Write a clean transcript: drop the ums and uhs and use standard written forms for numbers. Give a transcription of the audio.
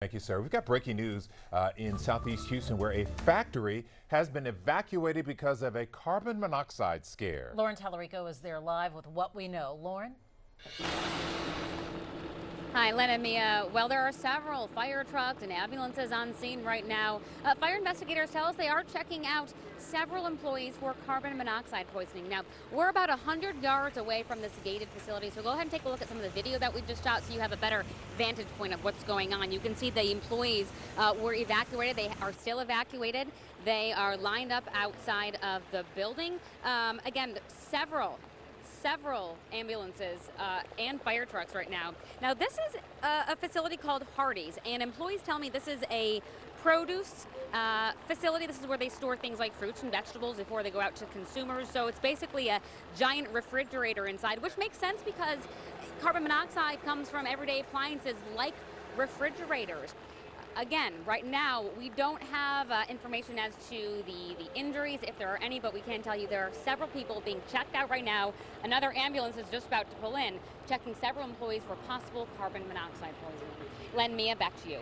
Thank you, sir. We've got breaking news in Southeast Houston where a factory has been evacuated because of a carbon monoxide scare. Lauren Tallarico is there live with what we know. Lauren? Hi, Len and Mia. Well, there are several fire trucks and ambulances on scene right now. Fire investigators tell us they are checking out several employees for carbon monoxide poisoning. Now, we're about 100 yards away from this gated facility, so go ahead and take a look at some of the video that we just shot so you have a better vantage point of what's going on. You can see the employees were evacuated. They are still evacuated. They are lined up outside of the building. Again, several ambulances and fire trucks right now. Now, this is a facility called Hardee's, and employees tell me this is a produce facility. This is where they store things like fruits and vegetables before they go out to consumers. So it's basically a giant refrigerator inside, which makes sense because carbon monoxide comes from everyday appliances like refrigerators. Again, right now, we don't have information as to the injuries, if there are any, but we can tell you there are several people being checked out right now. Another ambulance is just about to pull in, checking several employees for possible carbon monoxide poisoning. Len, Mia, back to you.